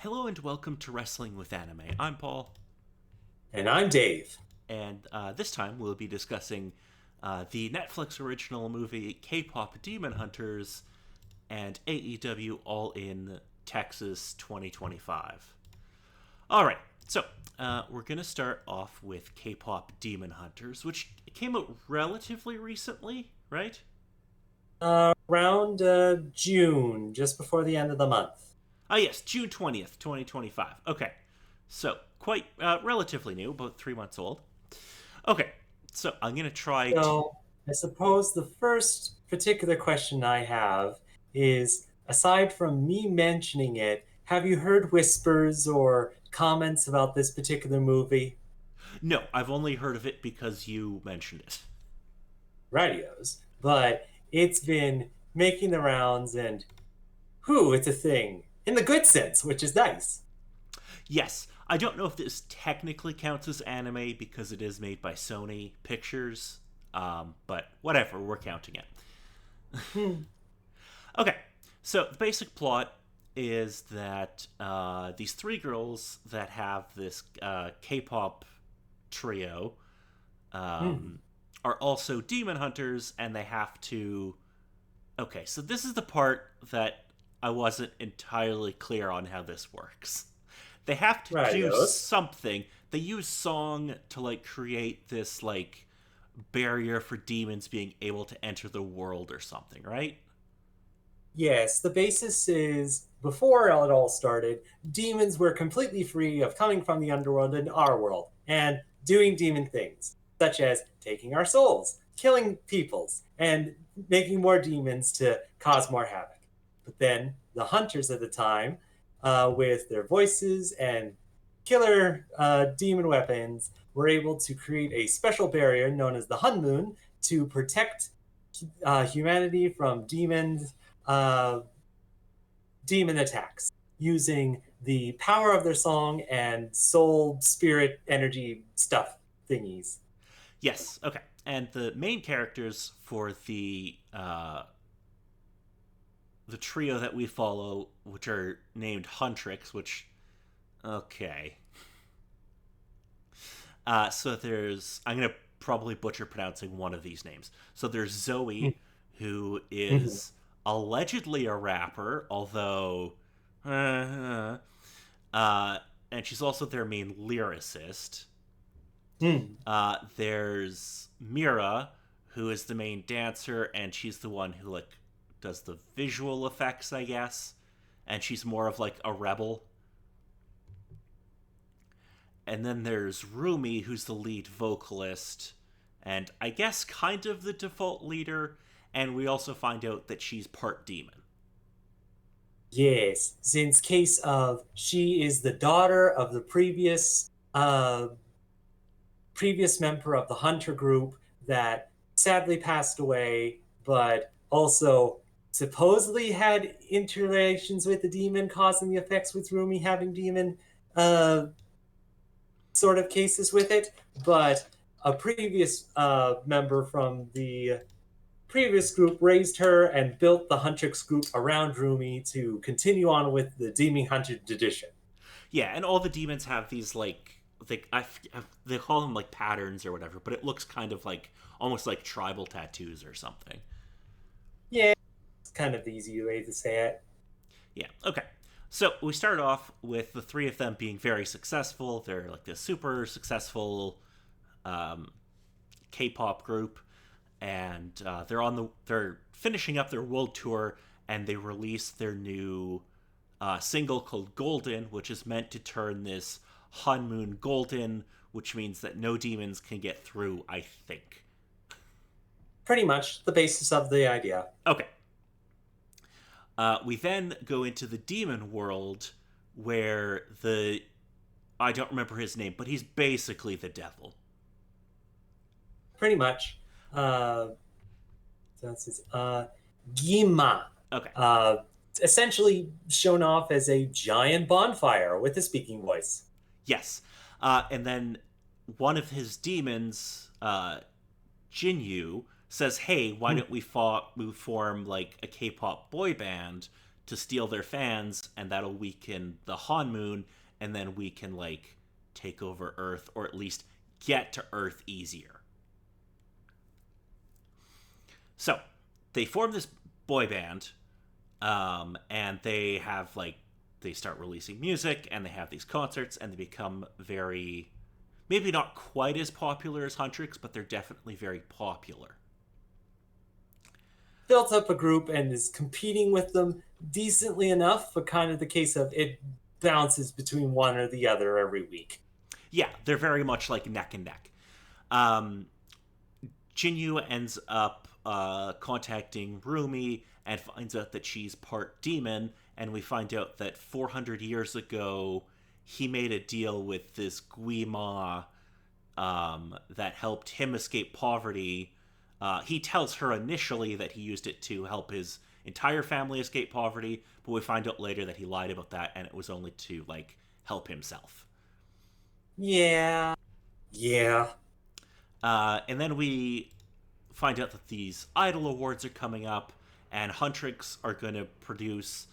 Hello and welcome to Wrestling with Anime. I'm Paul, And I'm Dave. and this time we'll be discussing the Netflix original movie K-pop Demon Hunters and AEW All in Texas 2025. All right, so we're going to start off with K-pop Demon Hunters, which came out relatively recently, right? Around June, just before the end of the month. Ah, yes, June 20th, 2025. Okay, so quite relatively new, about 3 months old. Okay, so I'm gonna try to. So I suppose the first particular question I have is, aside from me mentioning it, have you heard whispers or comments about this particular movie? No, I've only heard of it because you mentioned it. Radios, but it's been making the rounds and whew, it's a thing. In the good sense, which is nice. Yes, I don't know if this technically counts as anime because it is made by Sony Pictures, but whatever, we're counting it. Hmm. Okay, so the basic plot is that these three girls that have this K-pop trio Hmm. um, are also demon hunters, and they have to. Okay, so this is the part that I wasn't entirely clear on how this works. They have to do Radios. something. They use song to create this barrier for demons being able to enter the world or something, right? Yes, the basis is before it all started, demons were completely free of coming from the underworld into our world and doing demon things, such as taking our souls, killing peoples, and making more demons to cause more havoc. But then the hunters at the time, with their voices and killer demon weapons, were able to create a special barrier known as the Hun Moon to protect humanity from uh, demon attacks using the power of their song and soul spirit energy stuff thingies. Yes. Okay. And the main characters for the trio that we follow, which are named Huntrix, which okay. So there's I'm gonna probably butcher pronouncing one of these names. So there's Zoe, who is allegedly a rapper, although, uh, uh, and she's also their main lyricist. There's Mira, who is the main dancer, and she's the one who does the visual effects, I guess. And she's more of a rebel. And then there's Rumi, who's the lead vocalist, and I guess kind of the default leader. And we also find out that she's part demon. Yes, since case of she is the daughter of the previous member of the hunter group that sadly passed away, but also supposedly had interrelations with the demon, causing the effects with Rumi having demon uh, sort of cases with it. But a previous member from the previous group raised her and built the Huntrix group around Rumi to continue on with the Demon Hunter tradition. Yeah, and all the demons have these they call them patterns or whatever, but it looks kind of almost like tribal tattoos or something. Yeah, it's kind of the easy way to say it. Yeah. Okay. So we start off with the three of them being very successful. They're like this super successful um, K-pop group, and they're finishing up their world tour, and they release their new single called Golden, which is meant to turn this Hun Moon golden, which means that no demons can get through. I think. Pretty much the basis of the idea. Okay. We then go into the demon world, where the I don't remember his name, but he's basically the devil. Pretty much. That's his, Gima. Okay. Uh, Essentially shown off as a giant bonfire with a speaking voice. Yes. And then one of his demons, Jinyu, says, "Hey, why Hmm. don't we form a K-pop boy band to steal their fans, and that'll weaken the Han Moon, and then we can like take over Earth, or at least get to Earth easier. So they form this boy band, and they have like they start releasing music, and they have these concerts, and they become very, maybe not quite as popular as Huntrix, but they're definitely very popular. Built up a group and is competing with them decently enough, but kind of the case of it bounces between one or the other every week. Yeah, they're very much like neck and neck. Um, Jinyu ends up contacting Rumi and finds out that she's part demon, and we find out that 400 years ago he made a deal with this Guima that helped him escape poverty. He tells her initially that he used it to help his entire family escape poverty, but we find out later that he lied about that, and it was only to like help himself. Yeah. Yeah. And then we find out that these Idol Awards are coming up, and Huntrix are going to produce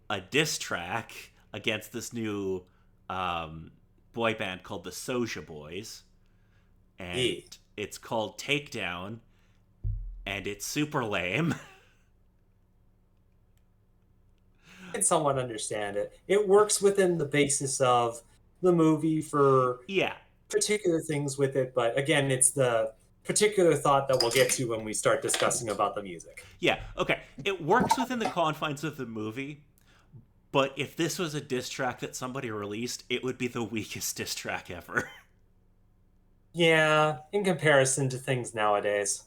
a diss track against this new boy band called the Soja Boys. And Yeah. it's called Takedown, and it's super lame. I can somewhat understand it. It works within the basis of the movie for Yeah. particular things with it, but again, it's the particular thought that we'll get to when we start discussing about the music. Yeah, okay. It works within the confines of the movie, but if this was a diss track that somebody released, it would be the weakest diss track ever. Yeah, in comparison to things nowadays.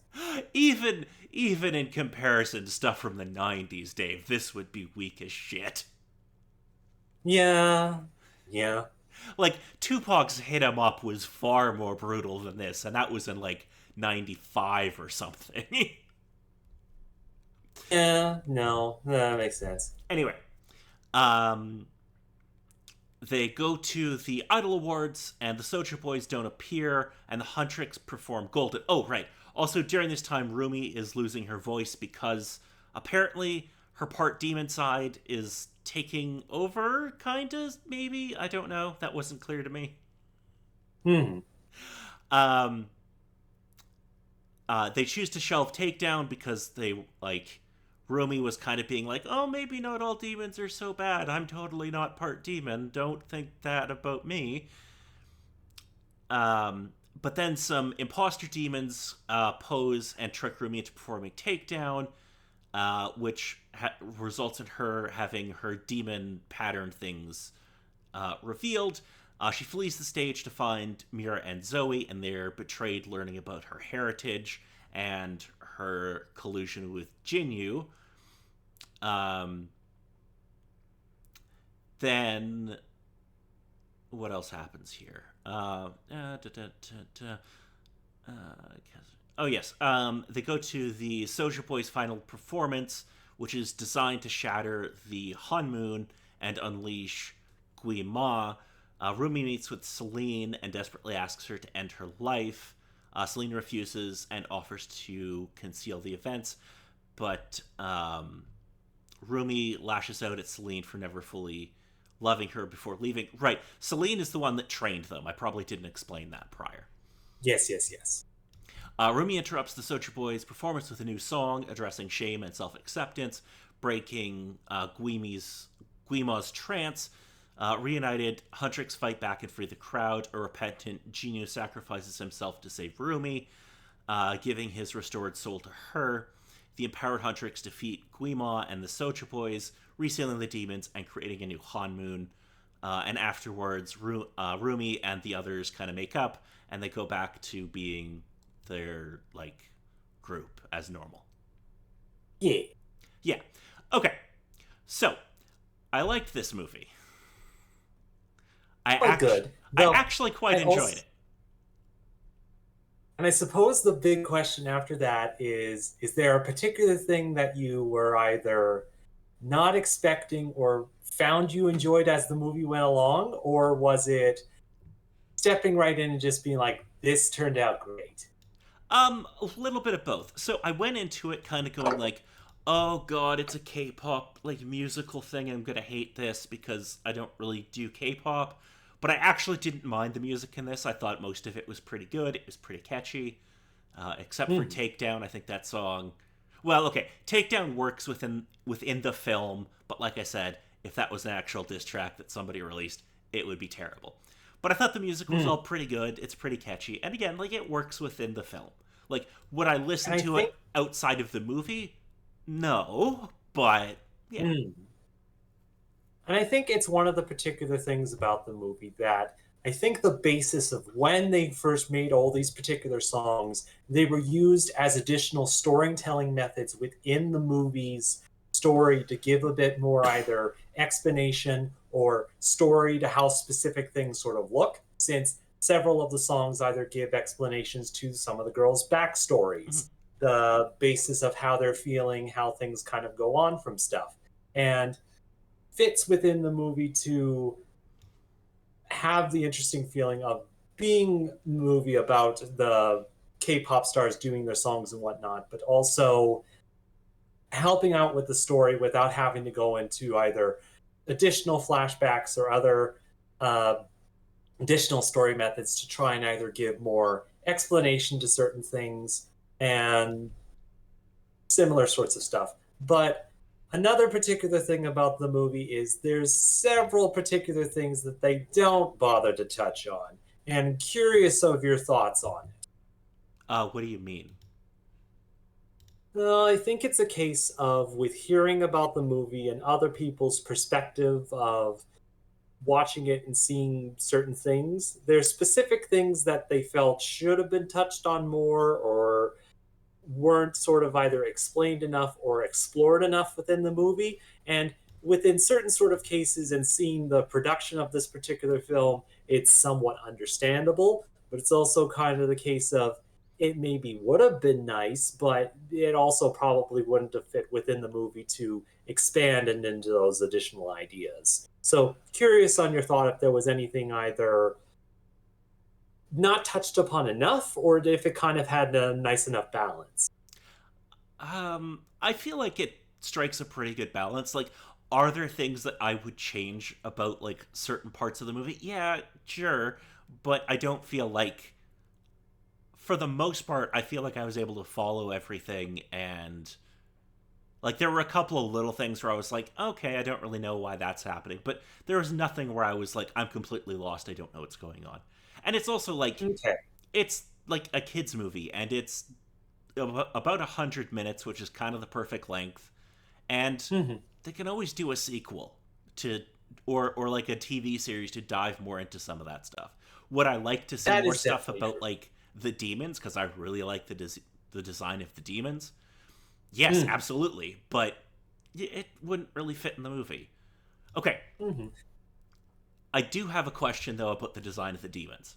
even in comparison to stuff from the 90s, Dave, this would be weak as shit. Yeah. Yeah. Like, Tupac's Hit 'Em Up was far more brutal than this, and that was in, like, 95 or something. Yeah, no, that makes sense. Anyway, they go to the Idol Awards, and the Soja Boys don't appear, and the Huntrix perform Golden. Oh, right. Also, during this time, Rumi is losing her voice because apparently her part demon side is taking over, kinda, maybe? I don't know. That wasn't clear to me. Hmm. Um, they choose to shelve Takedown because they, like, Rumi was kind of being like, oh, maybe not all demons are so bad. I'm totally not part demon. Don't think that about me. But then some imposter demons pose and trick Rumi into performing Takedown, which results in her having her demon pattern things revealed. She flees the stage to find Mira and Zoe, and they're betrayed, learning about her heritage and her collusion with Jinyu. Then what else happens here? Oh yes, they go to the Soja Boys' final performance, which is designed to shatter the Han Moon and unleash Gui Ma. Rumi meets with Celine and desperately asks her to end her life. Celine refuses and offers to conceal the events, but Rumi lashes out at Celine for never fully loving her before leaving. Right, Celine is the one that trained them. I probably didn't explain that prior. Yes, yes, yes. Rumi interrupts the Soja Boys' performance with a new song addressing shame and self-acceptance, breaking Guima's trance. Reunited, Huntrix fight back and free the crowd. A repentant Jinyu sacrifices himself to save Rumi, giving his restored soul to her. The empowered Huntrix defeat Guima and the Soja Boys, resealing the demons and creating a new Han Moon. And afterwards, Rumi and the others kind of make up, and they go back to being their, like, group as normal. Yeah. Yeah. Okay. So, I liked this movie. Good. I actually quite enjoyed it. And I suppose the big question after that is there a particular thing that you were either not expecting or found you enjoyed as the movie went along? Or was it stepping right in and just being like, this turned out great? A little bit of both. So I went into it kind of going like, oh god, it's a K-pop like musical thing. I'm gonna hate this because I don't really do K-pop. But I actually didn't mind the music in this. I thought most of it was pretty good. It was pretty catchy, except for Hmm. "Takedown." I think that song. Well, okay, "Takedown" works within the film, but like I said, if that was an actual diss track that somebody released, it would be terrible. But I thought the music was Hmm. all pretty good. It's pretty catchy, and again, like it works within the film. Like, would I listen And I to it think. outside of the movie? No, but yeah. Hmm. And I think it's one of the particular things about the movie that I think the basis of when they first made all these particular songs, they were used as additional storytelling methods within the movie's story to give a bit more either explanation or story to how specific things sort of look, since several of the songs either give explanations to some of the girls' Mhm. backstories, the basis of how they're feeling, how things kind of go on from stuff. And fits within the movie to have the interesting feeling of being a movie about the K-pop stars doing their songs and whatnot, but also helping out with the story without having to go into either additional flashbacks or other uh, additional story methods to try and either give more explanation to certain things and similar sorts of stuff. But another particular thing about the movie is there's several particular things that they don't bother to touch on. And curious of your thoughts on it. What do you mean? I think it's a case of with hearing about the movie and other people's perspective of watching it and seeing certain things, there's specific things that they felt should have been touched on more or weren't sort of either explained enough or explored enough within the movie. And within certain sort of cases, and seeing the production of this particular film, it's somewhat understandable. But it's also kind of the case of it maybe would have been nice, but it also probably wouldn't have fit within the movie to expand and into those additional ideas. So, curious on your thought if there was anything either not touched upon enough or if it kind of had a nice enough balance. I feel like it strikes a pretty good balance. Like, are there things that I would change about like certain parts of the movie? Yeah, sure, but I don't feel like, for the most part, I feel like I was able to follow everything, and like there were a couple of little things where I was like, okay, I don't really know why that's happening, but there was nothing where I was like, I'm completely lost. I don't know what's going on. And it's also like Okay. it's like a kids movie, and it's about 100 minutes, which is kind of the perfect length. And Mhm. they can always do a sequel to, or like a TV series to dive more into some of that stuff. Would I like to see That more is stuff definitely about true. like the demons, because I really like the design of the demons? Yes, Mm. absolutely, but it wouldn't really fit in the movie. Okay, Mhm. I do have a question though about the design of the demons.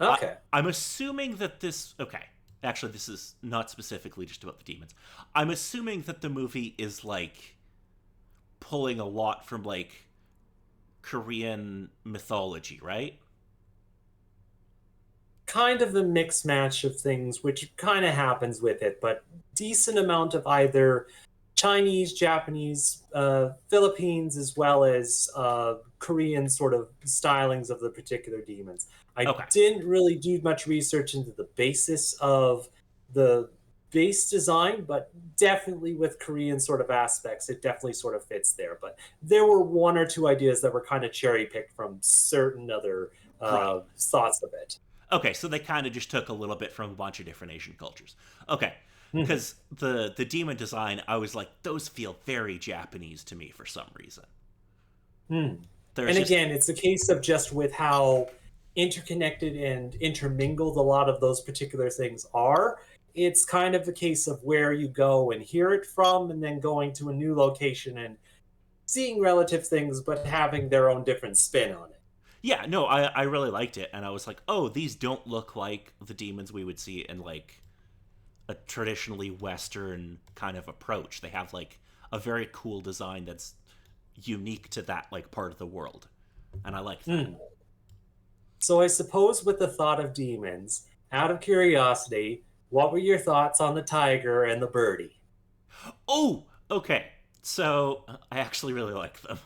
I, Okay. I'm assuming that this. Okay, actually, this is not specifically just about the demons. I'm assuming that the movie is like pulling a lot from like Korean mythology, right? Kind of a mixed match of things, which kind of happens with it, but decent amount of either Chinese, Japanese, Philippines, as well as Korean sort of stylings of the particular demons. I Okay. didn't really do much research into the basis of the base design, but definitely with Korean sort of aspects, it definitely sort of fits there. But there were one or two ideas that were kind of cherry picked from certain other Right. thoughts of it. Okay, so they kind of just took a little bit from a bunch of different Asian cultures. Okay, Mhm. because the demon design, I was like, those feel very Japanese to me for some reason. Mm. There's And just again, it's a case of just with how interconnected and intermingled a lot of those particular things are. It's kind of a case of where you go and hear it from, and then going to a new location and seeing relative things, but having their own different spin on it. yeah, no, I really liked it, and I was like, oh, these don't look like the demons we would see in like a traditionally Western kind of approach. They have like a very cool design that's unique to that like part of the world, and I like that. Mm. So I suppose with the thought of demons, out of curiosity, what were your thoughts on the tiger and the birdie? Oh, okay. So I actually really like them.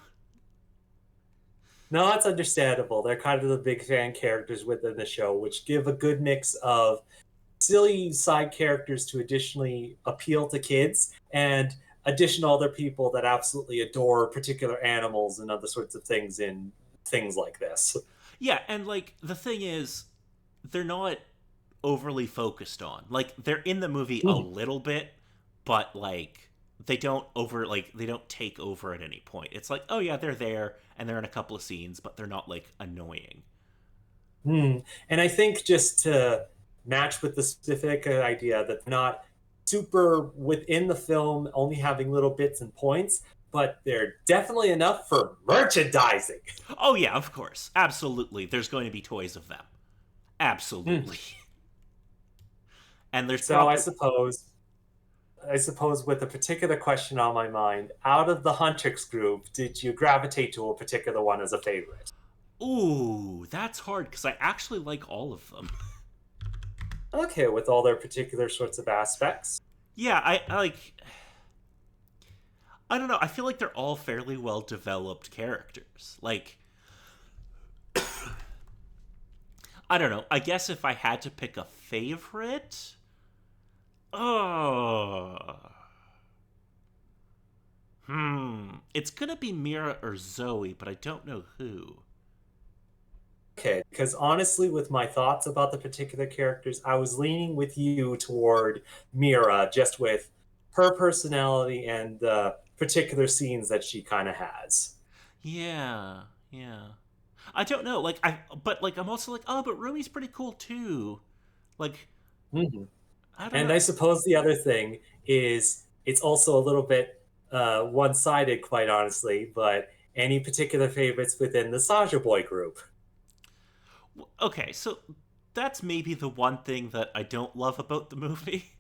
No, that's understandable. They're kind of the big fan characters within the show, which give a good mix of silly side characters to additionally appeal to kids and additional other people that absolutely adore particular animals and other sorts of things in things like this. Yeah, and like the thing is, they're not overly focused on. Like they're in the movie a little bit, but like they don't take over at any point. It's like, oh yeah, they're there and they're in a couple of scenes, but they're not like annoying. Hmm. And I think just to match with the specific idea that they're not super within the film, only having little bits and points, but they're definitely enough for merchandising. Oh yeah, of course. Absolutely. There's going to be toys of them. Hmm. Absolutely. And there's So probably I suppose with a particular question on my mind, out of the Huntrix group, did you gravitate to a particular one as a favorite? ooh, that's hard because I actually like all of them. Okay, with all their particular sorts of aspects. Yeah, I like I don't know. I feel like they're all fairly well developed characters. Like I don't know. I guess if I had to pick a favorite, oh, it's gonna be Mira or Zoe, but I don't know who. Okay, because honestly, with my thoughts about the particular characters, I was leaning with you toward Mira, just with her personality and the particular scenes that she kind of has. Yeah, yeah. I don't know. But like, I'm also like, oh, but Rumi's pretty cool too. Like, Mhm. I don't And know. I suppose the other thing is it's also a little bit one-sided, quite honestly, but any particular favorites within the Saja Boy group? Okay, so that's maybe the one thing that I don't love about the movie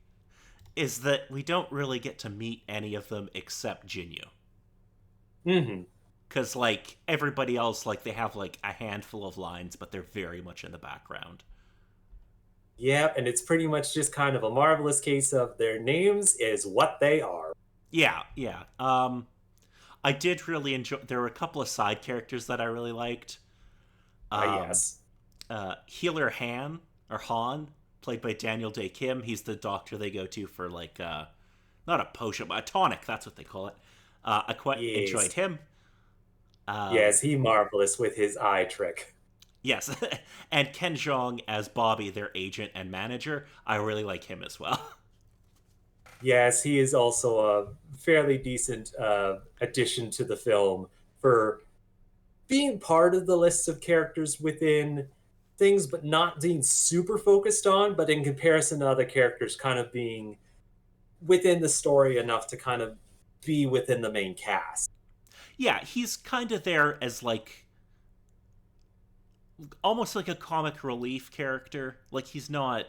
is that we don't really get to meet any of them except Jinyu. Hmm. Because like everybody else, like they have like a handful of lines, but they're very much in the background. Yep, and it's pretty much just kind of a marvelous case of their names is what they are. Yeah, yeah. I did really enjoy. There were a couple of side characters that I really liked. Um, Yes. Healer Han or Han, played by Daniel Day Kim. He's the doctor they go to for like not a potion, but a tonic. That's what they call it. I quite enjoyed Yes. him. Um, Yes, he marvelous with his eye trick. yes, and Ken Jeong as Bobby, their agent and manager. I really like him as well. Yes, he is also a fairly decent addition to the film for being part of the list of characters within things, but not being super focused on, but in comparison to other characters, kind of being within the story enough to kind of be within the main cast. Yeah, he's kind of there as like almost like a comic relief character. Like he's not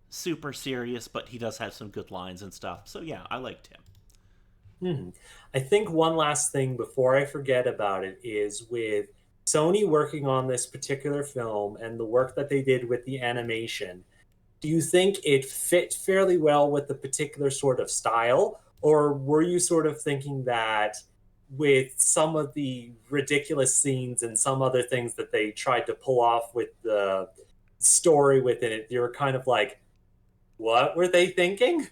super serious, but he does have some good lines and stuff. So yeah, I liked him. Hmm. I think one last thing before I forget about it is with Sony working on this particular film and the work that they did with the animation. Do you think it fit fairly well with the particular sort of style? Or were you sort of thinking that with some of the ridiculous scenes and some other things that they tried to pull off with the story within it, you were kind of like, what were they thinking?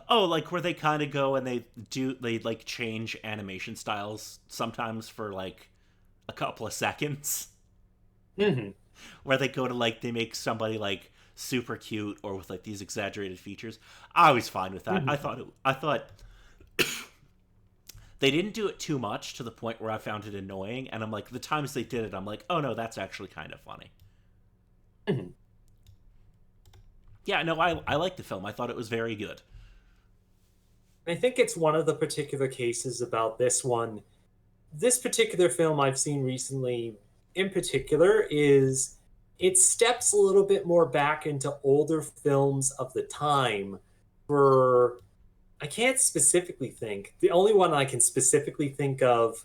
Oh, like where they kind of go and they like change animation styles sometimes for like a couple of seconds, Hmm. where they go to like they make somebody like super cute or with like these exaggerated features. I was fine with that. Hmm. I thought they didn't do it too much to the point where I found it annoying, and I'm like the times they did it, I'm like, oh no, that's actually kind of funny. Hmm. Yeah, no, I liked the film. I thought it was very good. I think it's one of the particular cases about this one. This particular film I've seen recently, in particular, is it steps a little bit more back into older films of the time. For I can't specifically think. The only one I can specifically think of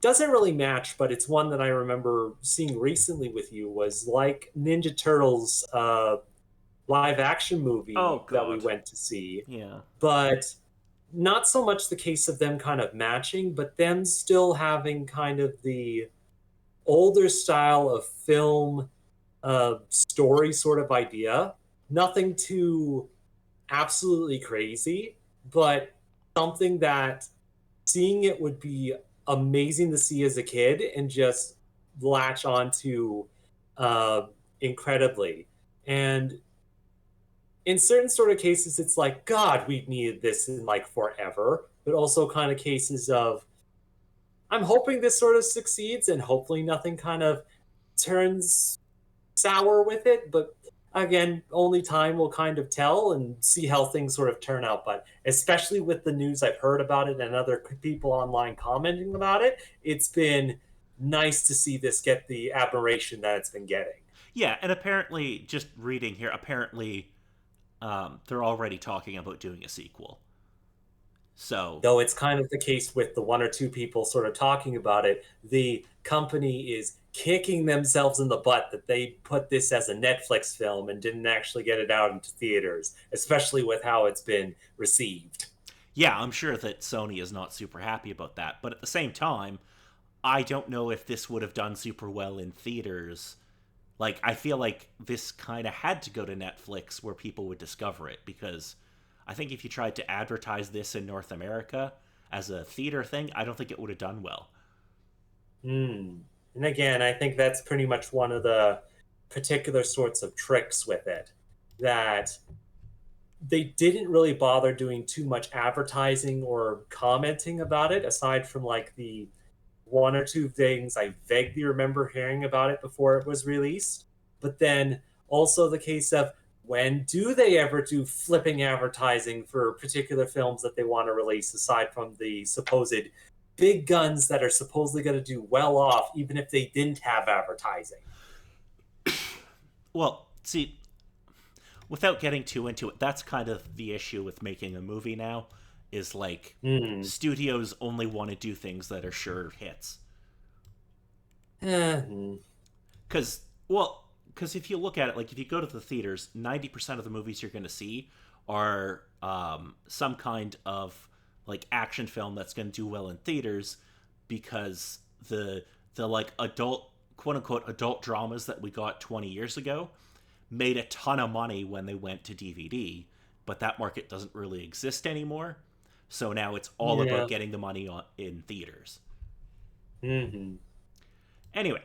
doesn't really match, but it's one that I remember seeing recently with you was like Ninja Turtles live action movie Oh that we God, went to see. yeah. But not so much the case of them kind of matching, but them still having kind of the older style of film story sort of idea. Nothing too absolutely crazy, but something that seeing it would be amazing to see as a kid and just latch onto uh, incredibly. And in certain sort of cases, it's like, God, we've needed this in like forever. But also kind of cases of, I'm hoping this sort of succeeds and hopefully nothing kind of turns sour with it. But again, only time will kind of tell and see how things sort of turn out. But especially with the news I've heard about it and other people online commenting about it, it's been nice to see this get the admiration that it's been getting. Yeah, and apparently, just reading here, apparently they're already talking about doing a sequel. So, Though it's kind of the case with the one or two people sort of talking about it, the company is kicking themselves in the butt that they put this as a Netflix film and didn't actually get it out into theaters, especially with how it's been received. yeah, I'm sure that Sony is not super happy about that. But at the same time, I don't know if this would have done super well in theaters. Like, I feel like this kind of had to go to Netflix where people would discover it because I think if you tried to advertise this in North America as a theater thing, I don't think it would have done well. Hmm. And again, I think that's pretty much one of the particular sorts of tricks with it that they didn't really bother doing too much advertising or commenting about it aside from like the one or two things I vaguely remember hearing about it before it was released. But then also the case of, when do they ever do flipping advertising for particular films that they want to release aside from the supposed big guns that are supposedly going to do well off even if they didn't have advertising? Well, see, without getting too into it, that's kind of the issue with making a movie now is like Hmm. studios only want to do things that are sure hits. Hmm. Cuz well, cuz if you look at it like if you go to the theaters, 90% of the movies you're going to see are some kind of like action film that's going to do well in theaters because the like adult quote unquote adult dramas that we got 20 years ago made a ton of money when they went to DVD, but that market doesn't really exist anymore. So now it's all about Yeah. getting the money in theaters. Hmm. Anyway,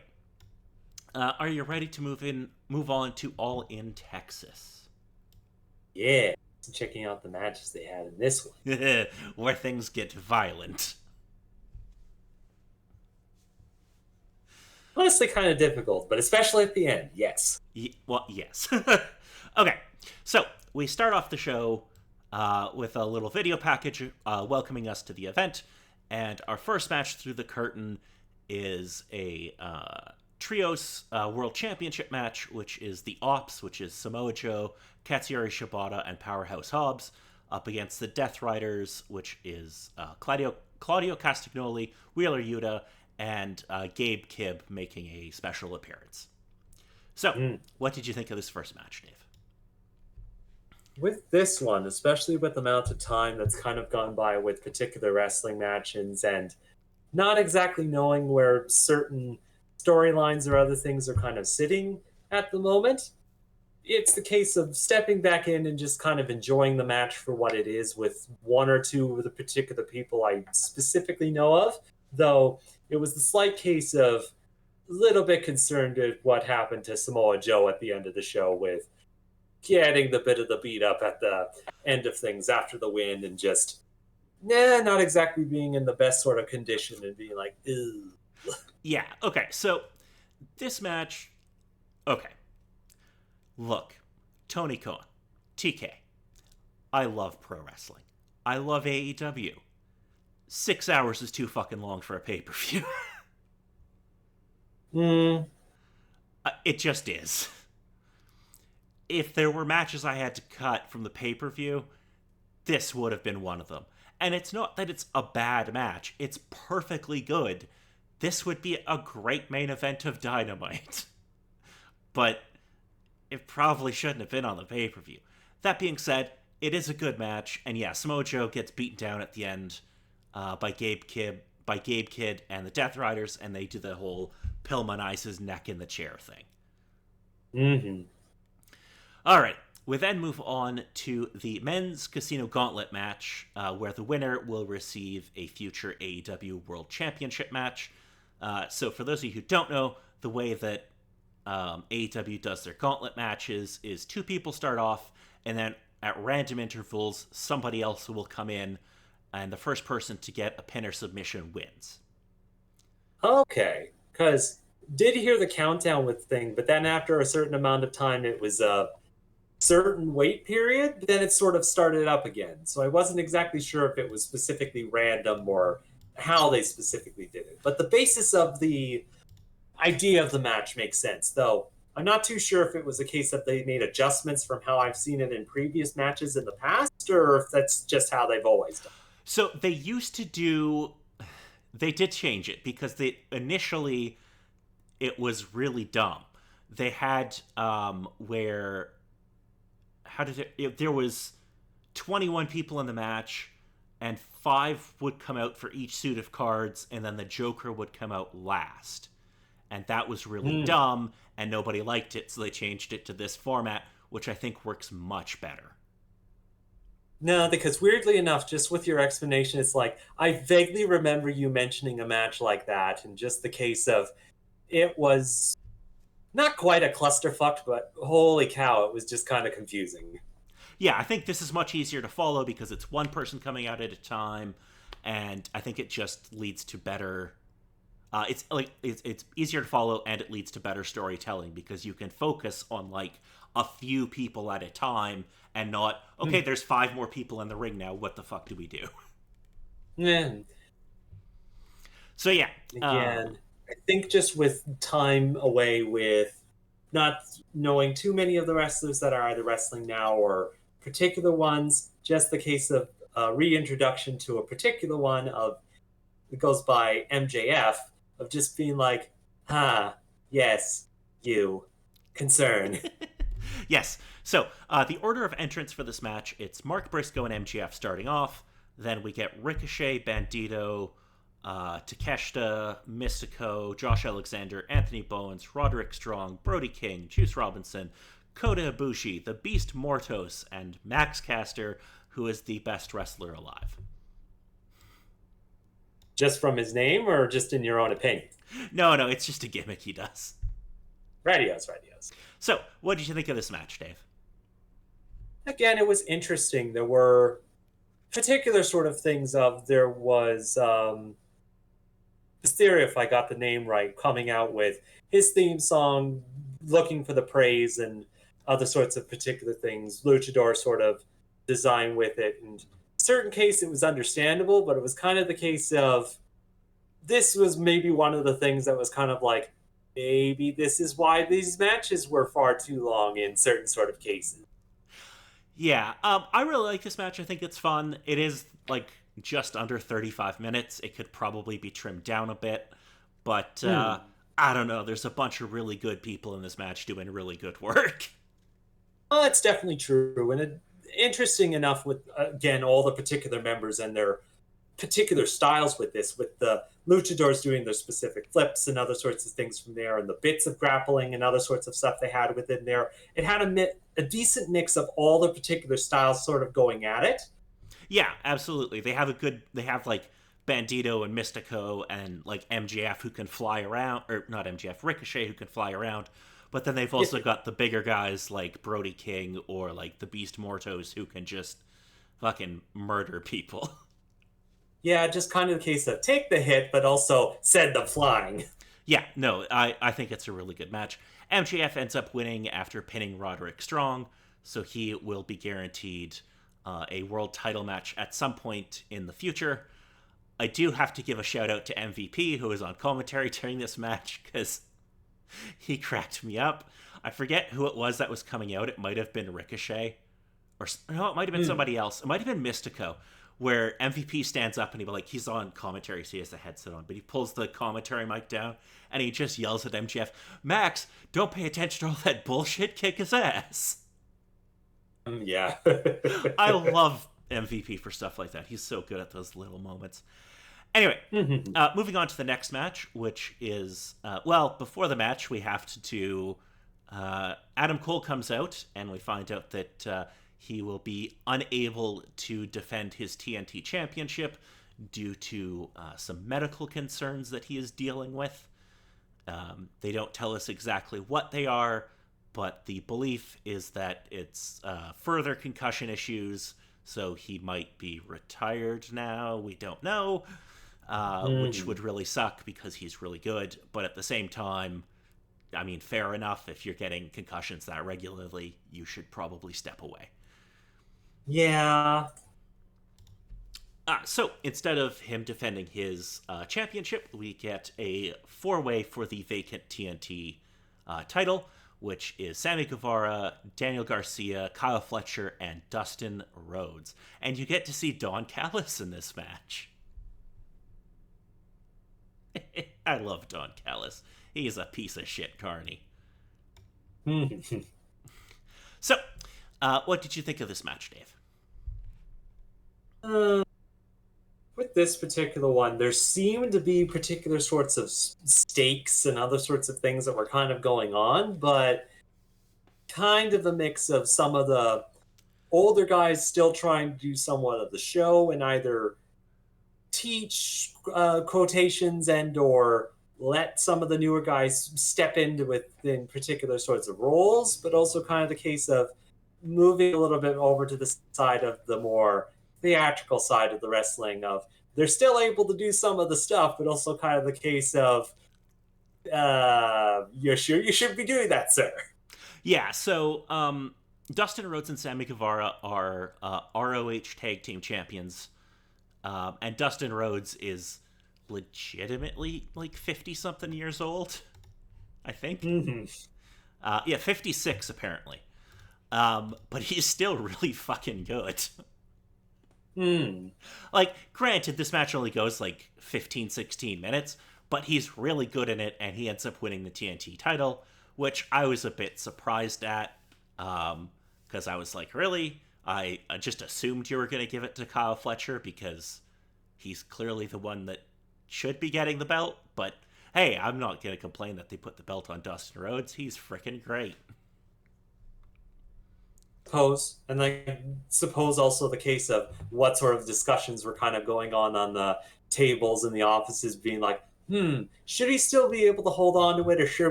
are you ready to move on to All in Texas? Yeah. Checking out the matches they had in this one. Where things get violent. Honestly, kind of difficult, but especially at the end, yes. Well, yes. Okay, so we start off the show with a little video package welcoming us to the event, and our first match through the curtain is a trios world championship match, which is the Ops, which is Samoa Joe, Katsuyori Shibata, and Powerhouse Hobbs, up against the Death Riders, which is Claudio Castagnoli, Wheeler Yuta, and Gabe Kibb making a special appearance. So, Mm. what did you think of this first match, Dave? With this one, especially with the amount of time that's kind of gone by with particular wrestling matches and not exactly knowing where certain storylines or other things are kind of sitting at the moment, it's the case of stepping back in and just kind of enjoying the match for what it is with one or two of the particular people I specifically know of. Though it was the slight case of a little bit concerned at what happened to Samoa Joe at the end of the show with getting the bit of the beat up at the end of things after the win and just not exactly being in the best sort of condition and being like, ew. Yeah, okay, so this match, okay, look, Tony Khan, TK, I love pro wrestling. I love AEW. 6 hours is too fucking long for a pay per view. Mm, It just is. If there were matches I had to cut from the pay per view, this would have been one of them. And it's not that it's a bad match, it's perfectly good. This would be a great main event of Dynamite. But it probably shouldn't have been on the pay per view. That being said, it is a good match, and yeah, Samoa Joe gets beaten down at the end by Gabe Kidd and the Death Riders, and they do the whole Pillman Ice's neck in the chair thing. Mm-hmm. All right, we then move on to the men's Casino Gauntlet match, where the winner will receive a future AEW World Championship match. So for those of you who don't know, the way that AEW does their gauntlet matches is two people start off, and then at random intervals, somebody else will come in, and the first person to get a pin or submission wins. Okay, because did hear the countdown with thing, but then after a certain amount of time, it was a certain wait period, but then it sort of started up again. So I wasn't exactly sure if it was specifically random or how they specifically did it. But the basis of the idea of the match makes sense, though I'm not too sure if it was a case that they made adjustments from how I've seen it in previous matches in the past, or if that's just how they've always done. So they used to do. They did change it because they initially it was really dumb. They had where how did there was 21 people in the match, and 5 would come out for each suit of cards, and then the Joker would come out last. And that was really dumb, and nobody liked it, so they changed it to this format, which I think works much better. No, because weirdly enough, just with your explanation, it's like I vaguely remember you mentioning a match like that, and just the case of it was not quite a clusterfuck, but holy cow, it was just kind of confusing. Yeah, I think this is much easier to follow because it's one person coming out at a time, and I think it just leads to better. It's easier to follow, and it leads to better storytelling because you can focus on like a few people at a time and not okay. There's 5 more people in the ring now. What the fuck do we do? Yeah. So yeah, Again, I think just with time away with not knowing too many of the wrestlers that are either wrestling now or particular ones, just the case of reintroduction to a particular one of it goes by MJF of just being like, yes, you, concern. yes. So the order of entrance for this match, it's Mark Briscoe and MGF starting off. Then we get Ricochet, Bandito, Takeshita, Mystico, Josh Alexander, Anthony Bowens, Roderick Strong, Brody King, Juice Robinson, Kota Ibushi, the Beast Mortos, and Max Caster, who is the best wrestler alive. Just from his name or just in your own opinion? No, it's just a gimmick he does. Radios. So, what did you think of this match, Dave? Again, it was interesting. There were particular sort of things of there was Hysteria, if I got the name right, coming out with his theme song, looking for the praise and other sorts of particular things. Luchador sort of design with it. And in certain case, it was understandable, but it was kind of the case of this was maybe one of the things that was kind of like, maybe this is why these matches were far too long in certain sort of cases. Yeah, I really like this match. I think it's fun. It is like just under 35 minutes. It could probably be trimmed down a bit, but I don't know. There's a bunch of really good people in this match doing really good work. Well, that's definitely true, and interesting enough with again all the particular members and their particular styles with this, with the luchadors doing their specific flips and other sorts of things from there, and the bits of grappling and other sorts of stuff they had within there. It had a decent mix of all the particular styles sort of going at it. Yeah, absolutely. They have like Bandito and Mystico and like MJF who can fly around, or not MJF, Ricochet who can fly around. But then they've also got the bigger guys like Brody King or like the Beast Mortos who can just fucking murder people. Yeah, just kind of the case of take the hit, but also send them flying. Yeah, no, I think it's a really good match. MJF ends up winning after pinning Roderick Strong, so he will be guaranteed a world title match at some point in the future. I do have to give a shout out to MVP, who was on commentary during this match, because he cracked me up. I forget who it was that was coming out. It might have been Ricochet. Or no, it might have been somebody else. It might have been Mystico, where MVP stands up and he's on commentary, so he has the headset on, but he pulls the commentary mic down and he just yells at MJF, Max, don't pay attention to all that bullshit, kick his ass. Yeah. I love MVP for stuff like that. He's so good at those little moments. Anyway, moving on to the next match, which is, well, before the match, we have to do. Adam Cole comes out, and we find out that he will be unable to defend his TNT championship due to some medical concerns that he is dealing with. They don't tell us exactly what they are, but the belief is that it's further concussion issues, so he might be retired now. We don't know, which would really suck because he's really good. But at the same time, I mean, fair enough. If you're getting concussions that regularly, you should probably step away. Yeah. So instead of him defending his championship, we get a four-way for the vacant TNT title, which is Sammy Guevara, Daniel Garcia, Kyle Fletcher, and Dustin Rhodes. And you get to see Don Callis in this match. I love Don Callis. He's a piece of shit, Carney. So, what did you think of this match, Dave? With this particular one, there seemed to be particular sorts of stakes and other sorts of things that were kind of going on, but kind of a mix of some of the older guys still trying to do somewhat of the show and either teach quotations and or let some of the newer guys step into within particular sorts of roles, but also kind of the case of moving a little bit over to the side of the more theatrical side of the wrestling of they're still able to do some of the stuff, but also kind of the case of you're sure you should be doing that, sir. Yeah, so Dustin Rhodes and Sammy Guevara are ROH Tag Team Champions. And Dustin Rhodes is legitimately like 50-something years old, I think. Yeah, 56 apparently. But he's still really fucking good. Like, granted, this match only goes like 15, 16 minutes, but he's really good in it, and he ends up winning the TNT title, which I was a bit surprised at, because I was like, really? I just assumed you were going to give it to Kyle Fletcher, because he's clearly the one that should be getting the belt, but hey, I'm not going to complain that they put the belt on Dustin Rhodes. He's freaking great. And I suppose also the case of what sort of discussions were kind of going on the tables in the offices, being like, should he still be able to hold on to it, or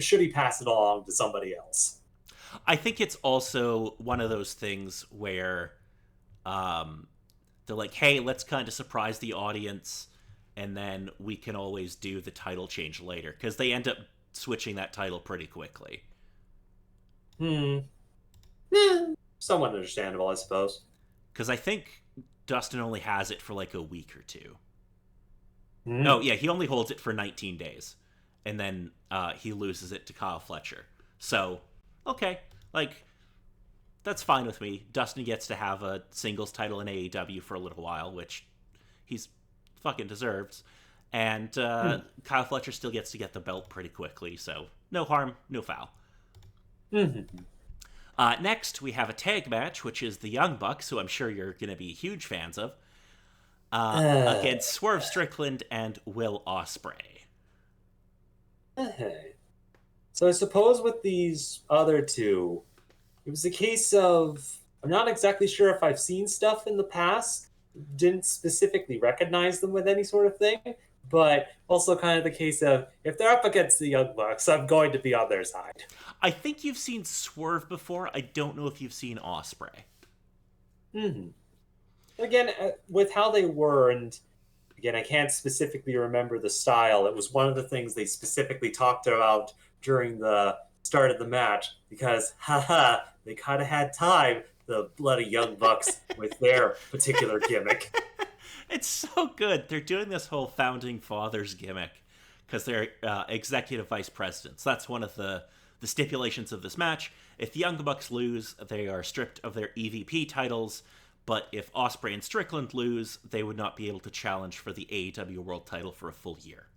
should he pass it along to somebody else? I think it's also one of those things where they're like, hey, let's kind of surprise the audience, and then we can always do the title change later, because they end up switching that title pretty quickly. Somewhat understandable, I suppose. Because I think Dustin only has it for like a week or two. Oh, yeah, he only holds it for 19 days. And then he loses it to Kyle Fletcher. So, okay, like, that's fine with me. Dustin gets to have a singles title in AEW for a little while, which he's fucking deserves. And Kyle Fletcher still gets to get the belt pretty quickly, so no harm, no foul. Next, we have a tag match, which is the Young Bucks, who I'm sure you're going to be huge fans of, against Swerve Strickland and Will Ospreay. So I suppose with these other two, it was a case of I'm not exactly sure if I've seen stuff in the past, didn't specifically recognize them with any sort of thing, but also kind of the case of if they're up against the Young Bucks, I'm going to be on their side. I think you've seen Swerve before. I don't know if you've seen Ospreay. Again, with how they were, and again, I can't specifically remember the style. It was one of the things they specifically talked about during the start of the match because, they kind of had time, the bloody Young Bucks, with their particular gimmick. It's so good. They're doing this whole Founding Fathers gimmick because they're executive vice presidents. That's one of the stipulations of this match. If the Young Bucks lose, they are stripped of their EVP titles, but if Ospreay and Strickland lose, they would not be able to challenge for the AEW World title for a full year.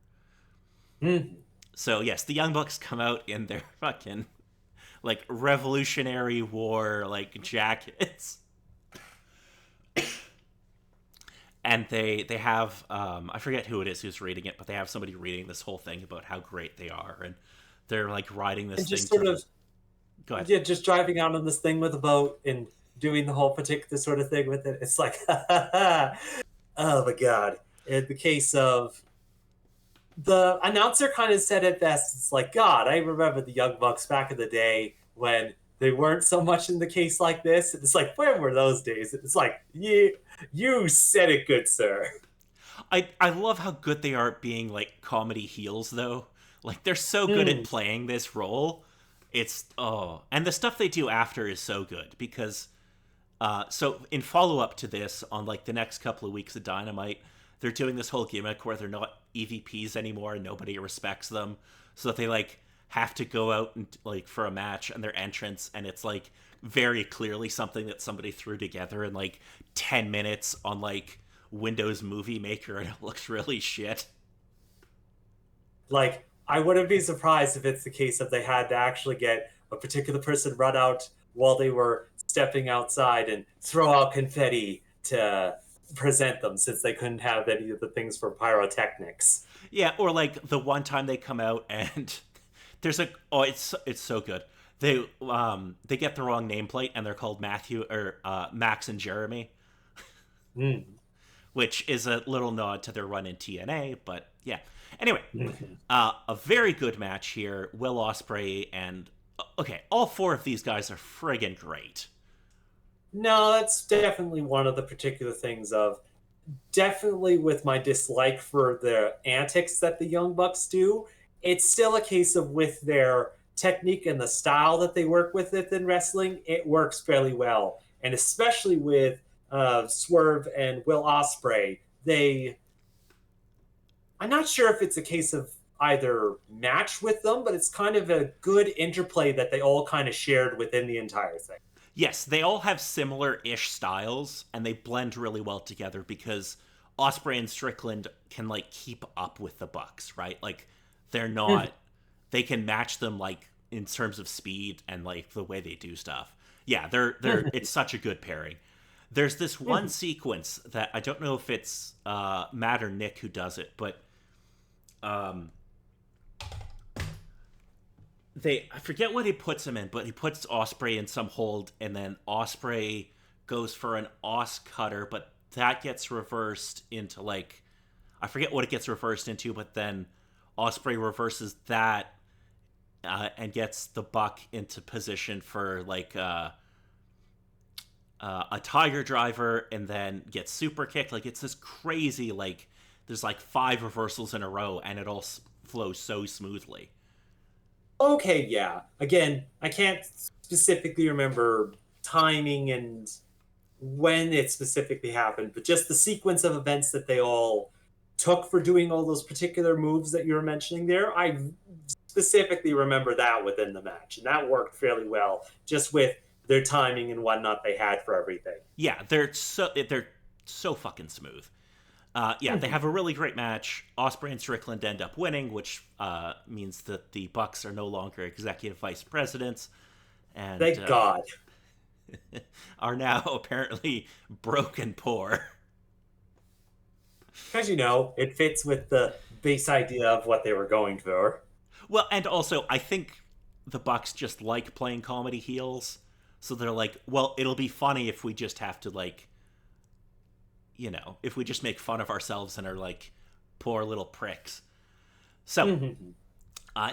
So yes, the Young Bucks come out in their fucking like Revolutionary War like jackets. And they have I forget who it is who's reading it, but they have somebody reading this whole thing about how great they are, and they're like riding this And thing just to sort the. of, Go ahead. yeah, just driving out on this thing with a boat and doing the whole particular sort of thing with it. It's like, oh my god. In the case of the announcer kind of said it best. It's like, God, I remember the Young Bucks back in the day when they weren't so much in the case like this. It's like, where were those days? It's like, you said it good, sir. I love how good they are at being like comedy heels though. Like they're so good at Hmm. playing this role. It's and the stuff they do after is so good because so in follow up to this on like the next couple of weeks of Dynamite, they're doing this whole gimmick where they're not EVPs anymore and nobody respects them. So that they like have to go out and like for a match and their entrance and it's like very clearly something that somebody threw together in like 10 minutes on like Windows Movie Maker and it looks really shit. Like, I wouldn't be surprised if it's the case if they had to actually get a particular person run out while they were stepping outside and throw out confetti to present them since they couldn't have any of the things for pyrotechnics. Yeah, or like the one time they come out and there's a it's so good. They get the wrong nameplate and they're called Matthew or Max and Jeremy, Mm. which is a little nod to their run in TNA. But yeah, anyway, Mhm. a very good match here. Will Ospreay and okay, all four of these guys are friggin' great. No, that's definitely one of the particular things of definitely with my dislike for the antics that the Young Bucks do, it's still a case of with their technique and the style that they work with it in wrestling, it works fairly well. And especially with Swerve and Will Osprey, I'm not sure if it's a case of either match with them, but it's kind of a good interplay that they all kind of shared within the entire thing. Yes, they all have similar-ish styles, and they blend really well together because Osprey and Strickland can like keep up with the Bucks, right? Like they're not, they can match them like in terms of speed and like the way they do stuff. Yeah, they're it's such a good pairing. There's this one sequence that I don't know if it's Matt or Nick who does it, but um, I forget what he puts him in, but he puts Osprey in some hold, and then Osprey goes for an Os cutter, but that gets reversed into like I forget what it gets reversed into, but then Osprey reverses that and gets the Buck into position for like a Tiger Driver, and then gets super kicked. Like it's this crazy like there's like five reversals in a row, and it all flows so smoothly. Okay, yeah. Again, I can't specifically remember timing and when it specifically happened, but just the sequence of events that they all took for doing all those particular moves that you were mentioning there. I specifically remember that within the match, and that worked fairly well just with their timing and whatnot they had for everything. Yeah, they're so fucking smooth. Yeah, they Mhm. have a really great match. Osprey and Strickland end up winning, which means that the Bucks are no longer executive vice presidents and Thank God. are now apparently broken poor. Because, it fits with the base idea of what they were going for. Well, and also I think the Bucks just like playing comedy heels, so they're like, well, it'll be funny if we just have to like, if we just make fun of ourselves and are like poor little pricks. So Mhm.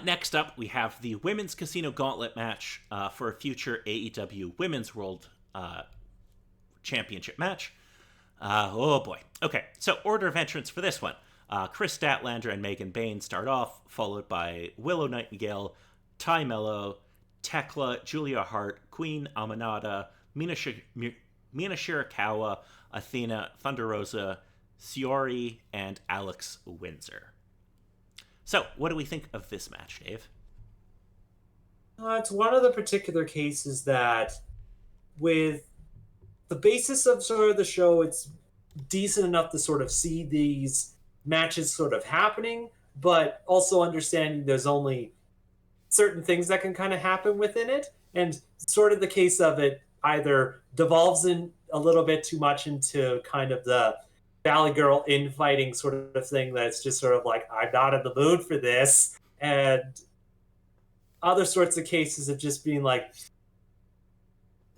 next up, we have the Women's Casino Gauntlet match for a future AEW Women's World Championship match. Oh boy. Okay, so order of entrance for this one. Chris Statlander and Megan Bain start off, followed by Willow Nightingale, Ty Mello, Tekla, Julia Hart, Queen Aminata, Mina Shirakawa, Athena, Thunder Rosa, Siori, and Alex Windsor. So, what do we think of this match, Dave? It's one of the particular cases that, with the basis of sort of the show, it's decent enough to sort of see these matches sort of happening, but also understanding there's only certain things that can kind of happen within it, and sort of the case of it either devolves in a little bit too much into kind of the Valley Girl infighting sort of thing that's just sort of like, I'm not in the mood for this, and other sorts of cases of just being like,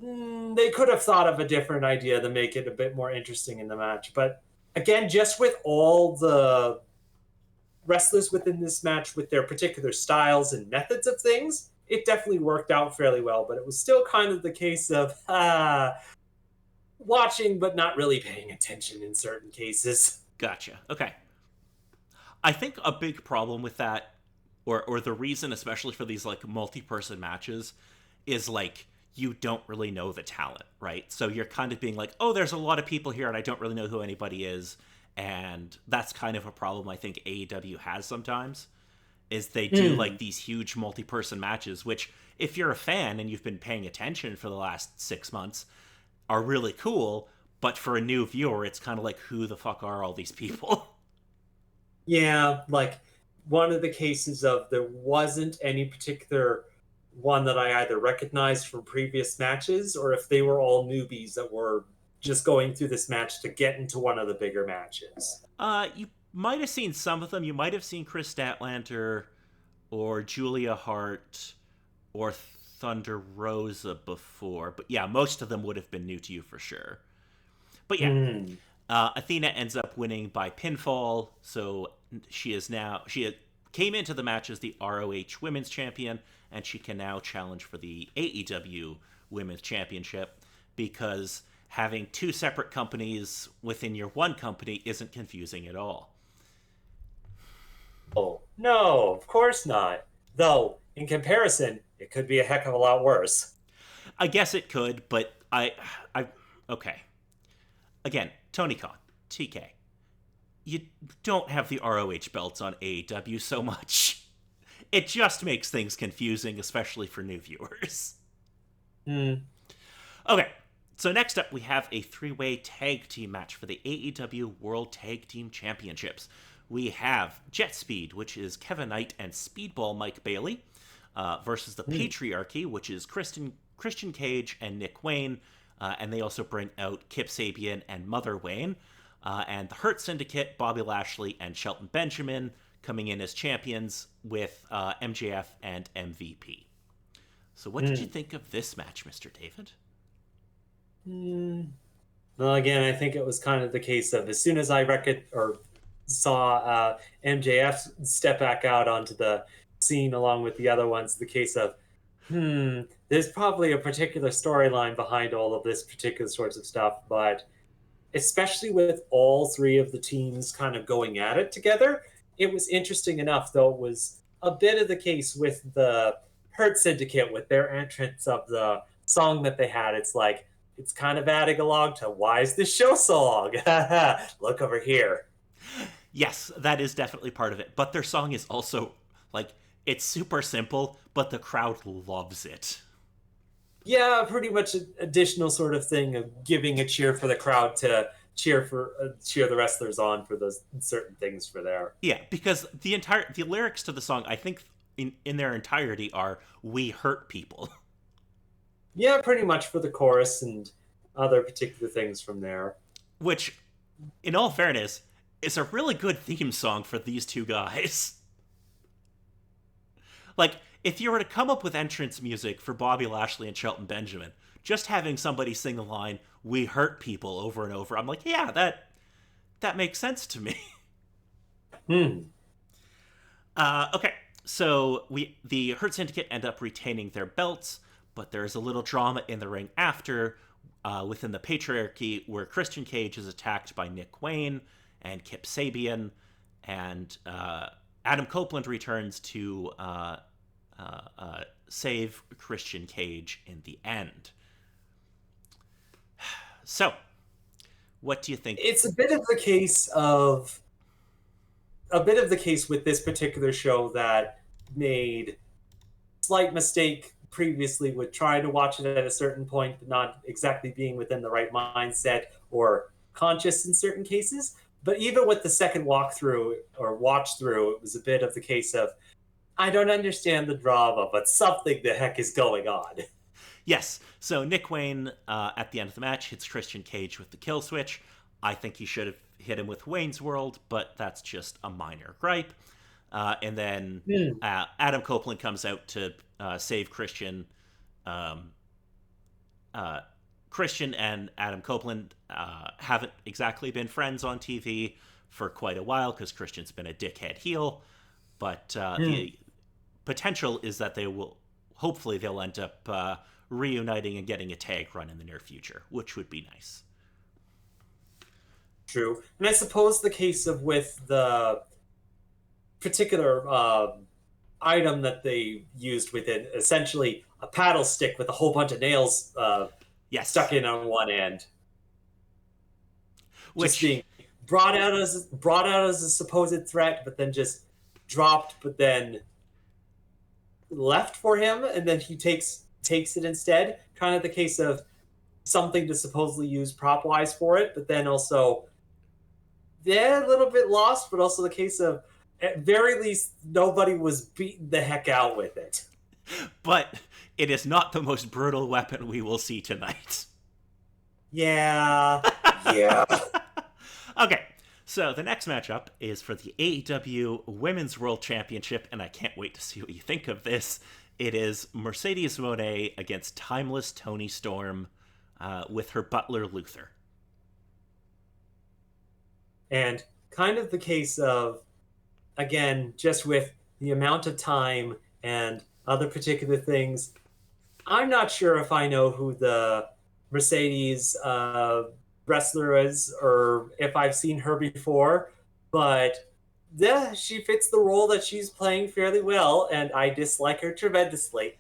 they could have thought of a different idea to make it a bit more interesting in the match. But again, just with all the wrestlers within this match with their particular styles and methods of things, it definitely worked out fairly well. But it was still kind of the case of watching but not really paying attention in certain cases. Gotcha. Okay. I think a big problem with that, or the reason, especially for these like multi-person matches, is like you don't really know the talent, right? So you're kind of being like, oh, there's a lot of people here, and I don't really know who anybody is, and that's kind of a problem I think AEW has sometimes. Is they do like these huge multi-person matches, which if you're a fan and you've been paying attention for the last 6 months, are really cool. But for a new viewer, it's kind of like, who the fuck are all these people? Yeah, like one of the cases of there wasn't any particular one that I either recognized from previous matches or if they were all newbies that were just going through this match to get into one of the bigger matches. You might have seen some of them. You might have seen Chris Statlander or Julia Hart or Thunder Rosa before, but yeah, most of them would have been new to you for sure. But yeah, Athena ends up winning by pinfall, so she came into the match as the ROH Women's Champion, and she can now challenge for the AEW Women's Championship because having two separate companies within your one company isn't confusing at all. Oh, no, of course not. Though, in comparison, it could be a heck of a lot worse. I guess it could, but okay. Again, Tony Khan, TK, you don't have the ROH belts on AEW so much. It just makes things confusing, especially for new viewers. Okay, so next up we have a three-way tag team match for the AEW World Tag Team Championships. We have Jet Speed, which is Kevin Knight and Speedball Mike Bailey, versus the Patriarchy, which is Christian Cage and Nick Wayne, and they also bring out Kip Sabian and Mother Wayne, and the Hurt Syndicate, Bobby Lashley and Shelton Benjamin coming in as champions with MJF and MVP. So what did you think of this match, Mr. David? Well, again, I think it was kind of the case of as soon as I saw MJF step back out onto the scene along with the other ones, the case of, there's probably a particular storyline behind all of this particular sorts of stuff, but especially with all three of the teams kind of going at it together, it was interesting enough, though it was a bit of the case with the Hurt Syndicate with their entrance of the song that they had. It's like, it's kind of adding along to, why is this show so long? Look over here. Yes, that is definitely part of it. But their song is also, like, it's super simple, but the crowd loves it. Yeah, pretty much an additional sort of thing of giving a cheer for the crowd to cheer the wrestlers on for those certain things for there. Yeah, because the lyrics to the song, I think in their entirety are "We hurt people." Yeah, pretty much for the chorus and other particular things from there. Which, in all fairness, is a really good theme song for these two guys. Like, if you were to come up with entrance music for Bobby Lashley and Shelton Benjamin, just having somebody sing the line "We hurt people" over and over, I'm like, yeah, that makes sense to me. Okay, so the Hurt Syndicate end up retaining their belts, but there's a little drama in the ring after, within the Patriarchy, where Christian Cage is attacked by Nick Wayne and Kip Sabian, and Adam Copeland returns to save Christian Cage in the end. So, what do you think? It's a bit of the case with this particular show that made slight mistake previously with trying to watch it at a certain point, but not exactly being within the right mindset or conscious in certain cases. But even with the second walkthrough or watch through, it was a bit of the case of, I don't understand the drama, but something the heck is going on. Yes, so Nick Wayne, at the end of the match, hits Christian Cage with the kill switch. I think he should have hit him with Wayne's World, but that's just a minor gripe. And then Hmm. Adam Copeland comes out to save Christian. Um, Christian and Adam Copeland haven't exactly been friends on TV for quite a while because Christian's been a dickhead heel. But Hmm. the potential is that hopefully, they'll end up reuniting and getting a tag run in the near future, which would be nice. True. And I suppose the case of with the particular item that they used with it, essentially a paddle stick with a whole bunch of nails stuck Yes, in on one end, just which being brought out as a supposed threat, but then just dropped, but then left for him, and then he takes it instead. Kind of the case of something to supposedly use prop wise for it, but then also yeah, a little bit lost, but also the case of at very least nobody was beating the heck out with it. but it is not the most brutal weapon we will see tonight. Yeah. Yeah. Okay, so the next matchup is for the AEW Women's World Championship, and I can't wait to see what you think of this. It is Mercedes Moné against Timeless Tony Storm with her butler Luther. And kind of the case of, again, just with the amount of time and other particular things, I'm not sure if I know who the Mercedes wrestler is or if I've seen her before, but yeah, she fits the role that she's playing fairly well, and I dislike her tremendously.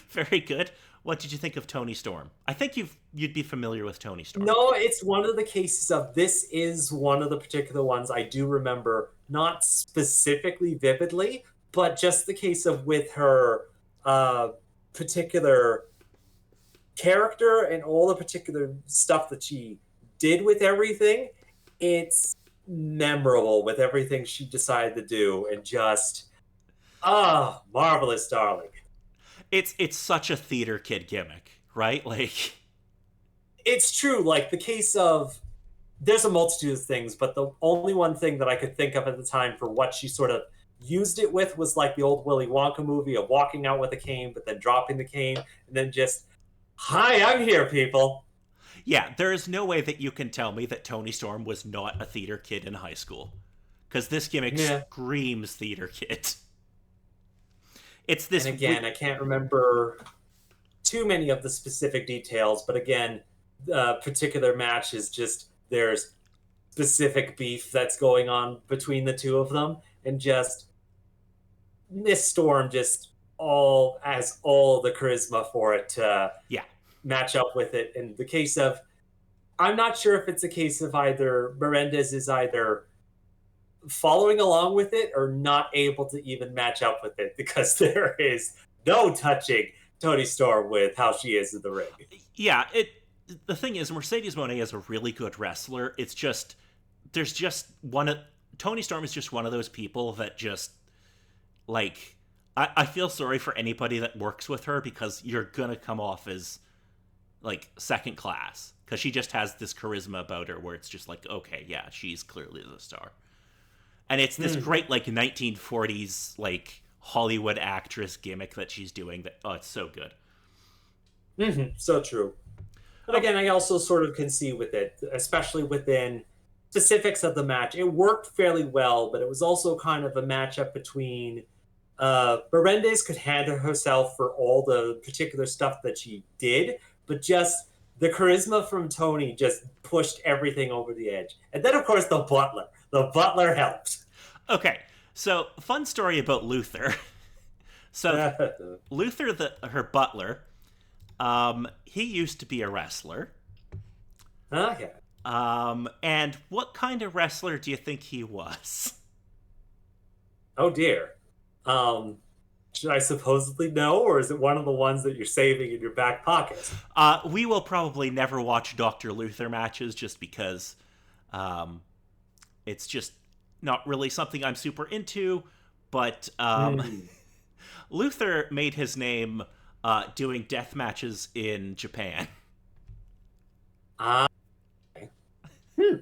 Very good. What did you think of Tony Storm? I think you'd be familiar with Tony Storm. No, it's one of the cases of this is one of the particular ones I do remember, not specifically vividly, but just the case of with her uh, particular character and all the particular stuff that she did with everything. It's memorable with everything she decided to do, and just marvelous, darling. It's such a theater kid gimmick, right? Like, It's true. Like the case of there's a multitude of things, but the only one thing that I could think of at the time for what she sort of used it with was like the old Willy Wonka movie of walking out with a cane, but then dropping the cane, and then just, hi, I'm here, people. yeah, there is no way that you can tell me that Tony Storm was not a theater kid in high school. Because this gimmick Yeah. screams theater kid. It's And this. again, I can't remember too many of the specific details, but again, the particular match is just there's specific beef that's going on between the two of them, and just Miss Storm just all the charisma for it to Yeah. match up with it. In the case of, I'm not sure if it's a case of either Melendez is either following along with it or not able to even match up with it because there is no touching Tony Storm with how she is in the ring. Yeah, the thing is, Mercedes Moné is a really good wrestler. It's just there's just one of Tony Storm is just one of those people that just like I feel sorry for anybody that works with her because you're gonna come off as like second class because she just has this charisma about her where it's just like, okay, yeah, she's clearly the star. And it's this great like 1940s like Hollywood actress gimmick that she's doing that it's so good. So true. But Okay. again, I also sort of can see with it, especially within specifics of the match, it worked fairly well, but it was also kind of a matchup between Berendez could handle herself for all the particular stuff that she did, but just the charisma from Tony just pushed everything over the edge. And then, of course, the Butler. The Butler helped. Okay. So, fun story about Luther. So, Luther, her butler, he used to be a wrestler. Okay. And what kind of wrestler do you think he was? Oh dear. Um, should I supposedly know, or is it one of the ones that you're saving in your back pocket? We will probably never watch Dr. Luther matches just because it's just not really something I'm super into. but Mm. Luther made his name doing death matches in Japan. Ah. Hmm.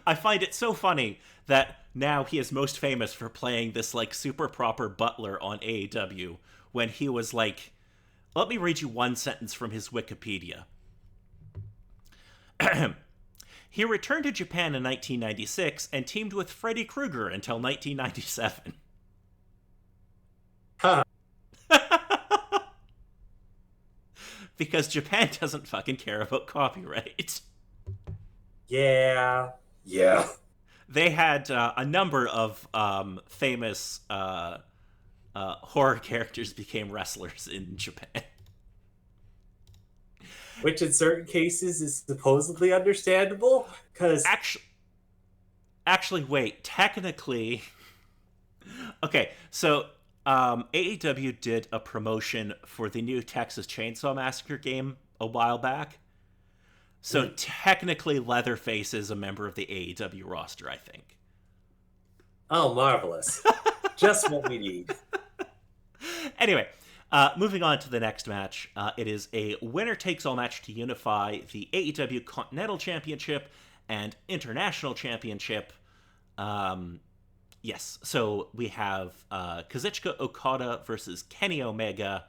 I find it so funny that now he is most famous for playing this like super proper butler on AEW when he was like, let me read you one sentence from his Wikipedia. He returned to Japan in 1996 and teamed with Freddy Krueger until 1997. Huh. Because Japan doesn't fucking care about copyright. Yeah. Yeah. They had a number of famous horror characters became wrestlers in Japan. Which in certain cases is supposedly understandable because Actually, wait. Technically, okay. So AEW did a promotion for the new Texas Chainsaw Massacre game a while back. So technically, Leatherface is a member of the AEW roster, I think. oh, marvelous. Just what we need. Anyway, moving on to the next match. It is a winner takes all match to unify the AEW Continental Championship and International Championship. Yes, so we have Kazuchika Okada versus Kenny Omega.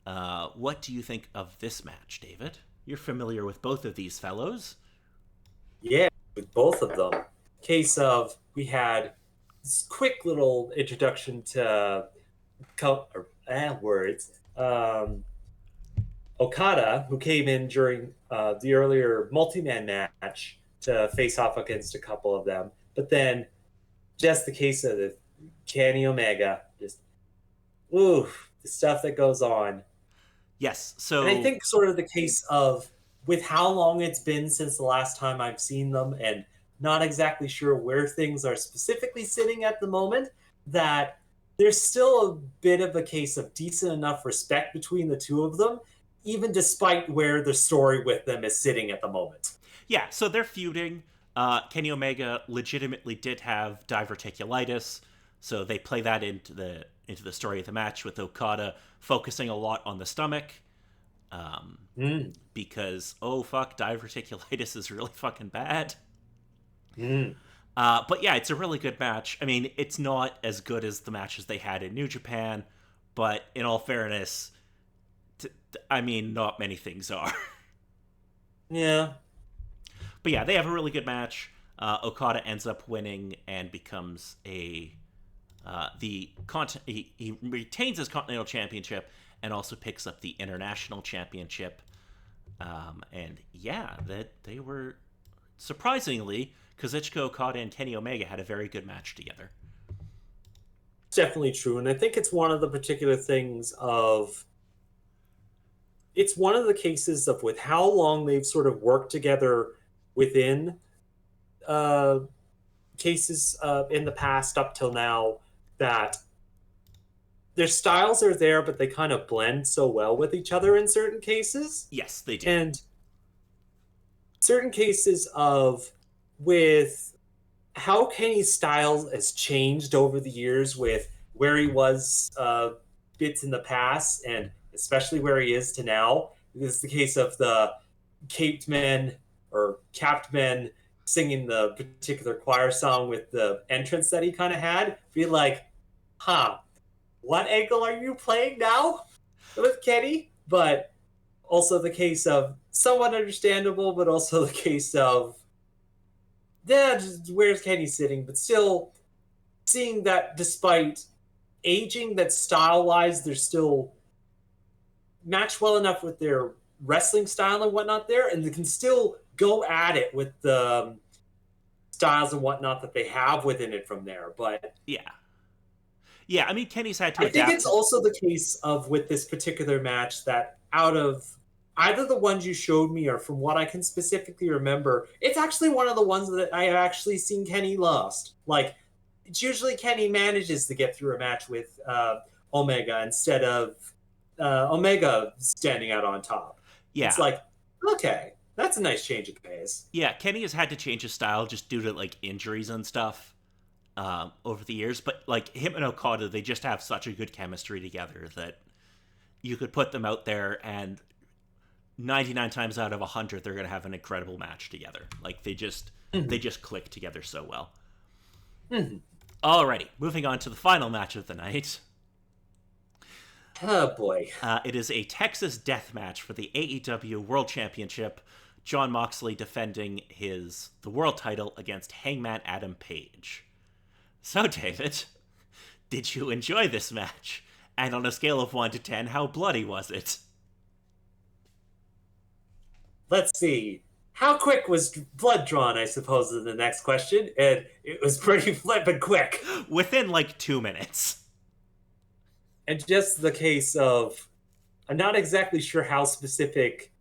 What do you think of this match, David? You're familiar with both of these fellows. Yeah, with both of them. Case of we had this quick little introduction to words. Okada, who came in during the earlier multi-man match to face off against a couple of them, but then just the case of the Kenny Omega, just ooh, the stuff that goes on. Yes, And I so think sort of the case of with how long it's been since the last time I've seen them and not exactly sure where things are specifically sitting at the moment, that there's still a bit of a case of decent enough respect between the two of them, even despite where the story with them is sitting at the moment. yeah, so they're feuding. Kenny Omega legitimately did have diverticulitis, so they play that into the story of the match with Okada focusing a lot on the stomach. Mm, Because oh fuck, diverticulitis is really fucking bad. mm. But yeah, it's a really good match. I mean, it's not as good as the matches they had in New Japan, but in all fairness, I mean, not many things are. Yeah. But yeah, they have a really good match. Okada ends up winning and becomes he retains his Continental Championship and also picks up the International Championship. And yeah, that they were surprisingly, Kazuchika Okada and Kenny Omega had a very good match together. It's definitely true. And I think it's one of the particular things of it's one of the cases of with how long they've sort of worked together within uh, cases in the past up till now that their styles are there, but they kind of blend so well with each other in certain cases. Yes, they do. And certain cases of with how Kenny's style has changed over the years with where he was bits in the past and especially where he is to now. This is the case of the caped men or capped men singing the particular choir song with the entrance that he kind of had. Be like, huh, what angle are you playing now with Kenny? But also the case of somewhat understandable, but also the case of yeah, just where's Kenny sitting? But still seeing that despite aging, that style wise, they're still match well enough with their wrestling style and whatnot there, and they can still go at it with the styles and whatnot that they have within it from there. But Yeah. Yeah, I mean, Kenny's had to I think adapt it's to. also the case of with this particular match that out of either the ones you showed me or from what I can specifically remember, it's actually one of the ones that I have actually seen Kenny lost. Like, it's usually Kenny manages to get through a match with Omega instead of Omega standing out on top. It's Yeah. like, okay, that's a nice change of pace. Yeah, Kenny has had to change his style just due to like injuries and stuff. over the years. But like him and Okada, they just have such a good chemistry together that you could put them out there, and 99 times out of 100, they're going to have an incredible match together. Like they just click together so well. Mm-hmm. Alrighty, moving on to the final match of the night. Oh boy. It is a Texas death match for the AEW World Championship. Jon Moxley defending the world title against Hangman Adam Page. So, David, did you enjoy this match? And on a scale of 1 to 10, how bloody was it? Let's see. How quick was blood drawn, I suppose, is the next question. And it was pretty flippin' quick. Within like 2 minutes. And just the case of, I'm not exactly sure how specific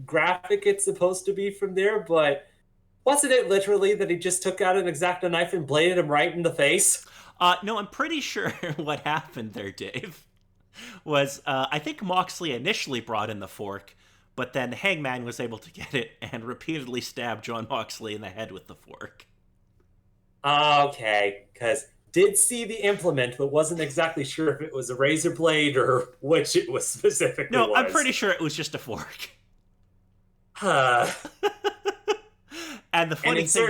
graphic it's supposed to be from there, but wasn't it literally that he just took out an X-Acto knife and bladed him right in the face? No, I'm pretty sure what happened there, Dave, was I think Moxley initially brought in the fork, but then Hangman was able to get it and repeatedly stabbed Jon Moxley in the head with the fork. Okay, because did see the implement, but wasn't exactly sure if it was a razor blade or which it was specifically. No, I'm pretty sure it was just a fork. And the funny thing,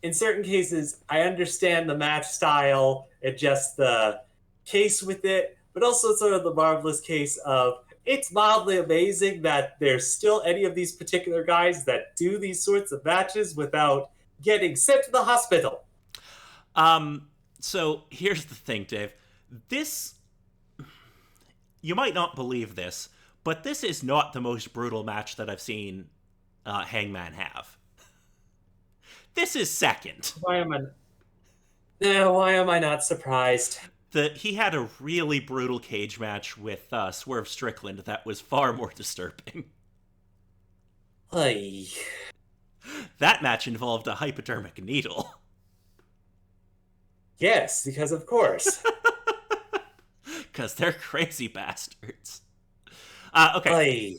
in certain cases, I understand the match style and just the case with it, but also sort of the marvelous case of it's mildly amazing that there's still any of these particular guys that do these sorts of matches without getting sent to the hospital. So here's the thing, Dave. You might not believe this, but this is not the most brutal match that I've seen Hangman have. This is second. Why am I not surprised? He had a really brutal cage match with Swerve Strickland that was far more disturbing. Ay. That match involved a hypodermic needle. Yes, because of course. Because they're crazy bastards. Okay.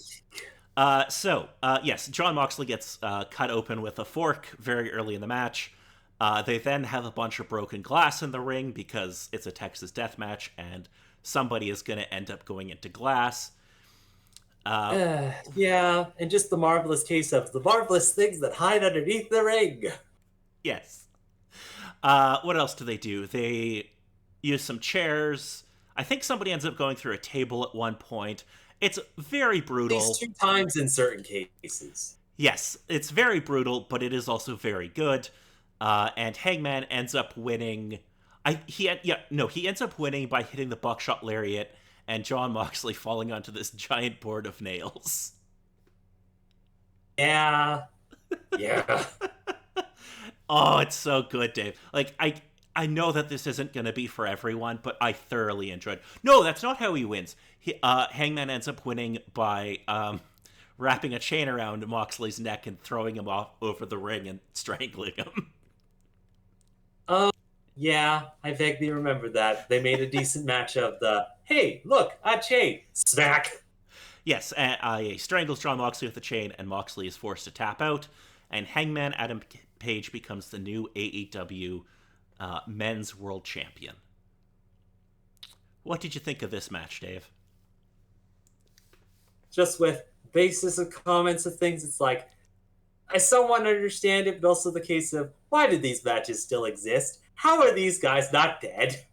Yes, Jon Moxley gets cut open with a fork very early in the match. They then have a bunch of broken glass in the ring because it's a Texas death match and somebody is going to end up going into glass. Yeah, and just the marvelous case of the marvelous things that hide underneath the ring. Yes. What else do they do? They use some chairs. I think somebody ends up going through a table at one point. It's very brutal. At least 2 times in certain cases. Yes, it's very brutal, but it is also very good. And Hangman ends up winning. He ends up winning by hitting the buckshot lariat and Jon Moxley falling onto this giant board of nails. Yeah. Oh, it's so good, Dave. Like, I know that this isn't going to be for everyone, but I thoroughly enjoyed. No, that's not how he wins. Hangman ends up winning by wrapping a chain around Moxley's neck and throwing him off over the ring and strangling him. Yeah, I vaguely remember that. They made a decent match of the, hey, look, a chain, smack. Yes, he strangles Jon Moxley with the chain, and Moxley is forced to tap out, and Hangman Adam Page becomes the new AEW Men's World Champion. What did you think of this match, Dave? Just with basis of comments of things, it's like, I somewhat understand it, but also the case of, why do these matches still exist? How are these guys not dead?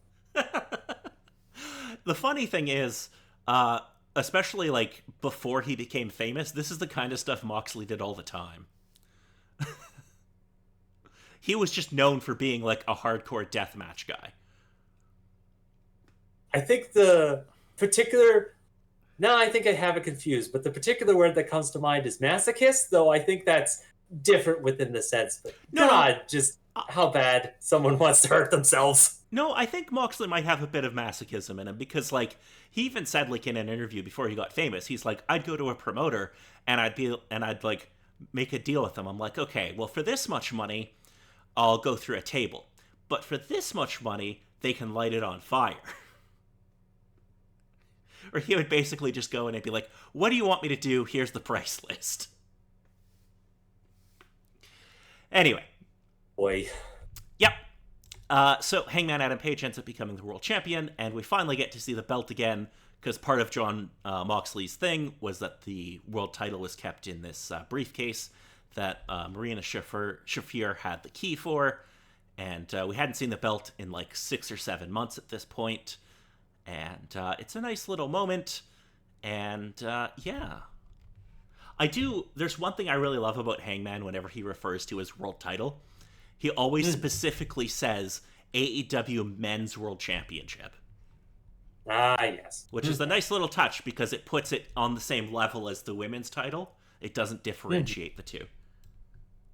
The funny thing is, especially like before he became famous, this is the kind of stuff Moxley did all the time. He was just known for being like a hardcore deathmatch guy. I think the particular... Now I think I have it confused, but the particular word that comes to mind is masochist, though I think that's different within the sense. But just how bad someone wants to hurt themselves. No, I think Moxley might have a bit of masochism in him because, like, he even said, like, in an interview before he got famous, he's like, I'd go to a promoter and I'd like make a deal with them. I'm like, okay, well, for this much money, I'll go through a table, but for this much money, they can light it on fire. Or he would basically just go in and be like, what do you want me to do? Here's the price list. Anyway. Boy. So Hangman Adam Page ends up becoming the world champion, and we finally get to see the belt again, because part of John Moxley's thing was that the world title was kept in this briefcase that Marina Shafir had the key for, and we hadn't seen the belt in like 6 or 7 months at this point, and it's a nice little moment, and yeah. There's one thing I really love about Hangman whenever he refers to his world title. He always specifically says AEW Men's World Championship. Ah, yes. Which is a nice little touch because it puts it on the same level as the women's title. It doesn't differentiate the two.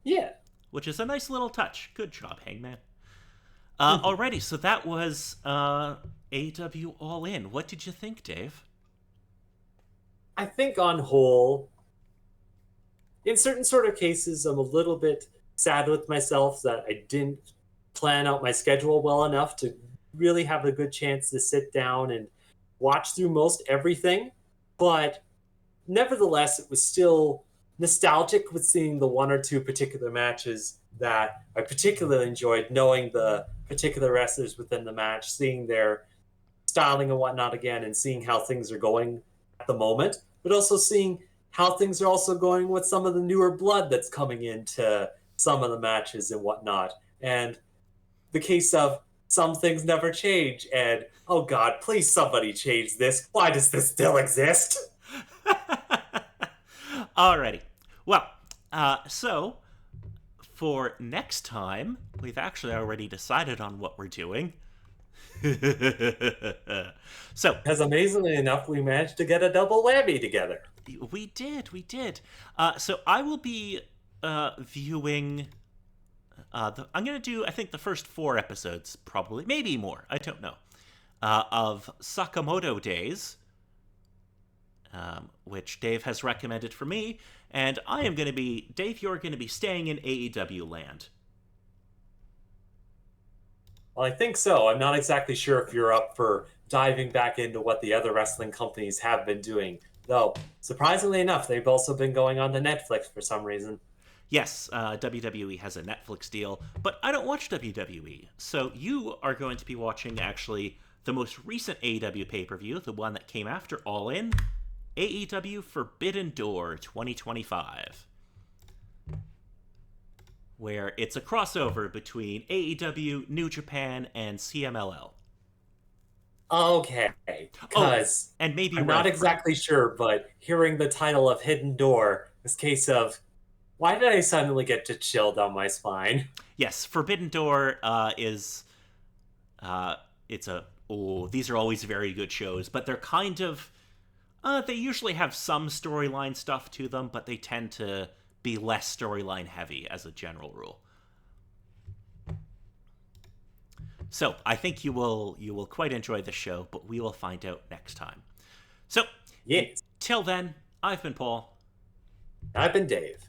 Yeah. Which is a nice little touch. Good job, Hangman. Alrighty, so that was AEW All In. What did you think, Dave? I think on whole, in certain sort of cases, I'm a little bit sad with myself that I didn't plan out my schedule well enough to really have a good chance to sit down and watch through most everything. But nevertheless, it was still nostalgic with seeing the one or two particular matches that I particularly enjoyed, knowing the particular wrestlers within the match, seeing their styling and whatnot again, and seeing how things are going at the moment, but also seeing how things are also going with some of the newer blood that's coming into some of the matches and whatnot. And the case of some things never change, and oh god, please somebody change this. Why does this still exist? Alrighty. Well, so for next time, we've actually already decided on what we're doing. So, because amazingly enough, we managed to get a double whammy together. We did. So I will be viewing. I'm going to do, I think, the first 4 episodes, probably, maybe more, I don't know, of Sakamoto Days, which Dave has recommended for me, and I am going to be, Dave, you're going to be staying in AEW land. Well, I think so. I'm not exactly sure if you're up for diving back into what the other wrestling companies have been doing, though, surprisingly enough, they've also been going on to Netflix for some reason. Yes, WWE has a Netflix deal, but I don't watch WWE. So you are going to be watching, actually, the most recent AEW pay-per-view, the one that came after All In, AEW Forbidden Door 2025. Where it's a crossover between AEW, New Japan, and CMLL. Okay, because and maybe I'm not exactly sure, but hearing the title of Hidden Door, this case of, why did I suddenly get to chill down my spine? Yes, Forbidden Door is, these are always very good shows, but they're kind of, they usually have some storyline stuff to them, but they tend to be less storyline heavy as a general rule. So I think you will quite enjoy the show, but we will find out next time. So, yes. Till then, I've been Paul. I've been Dave.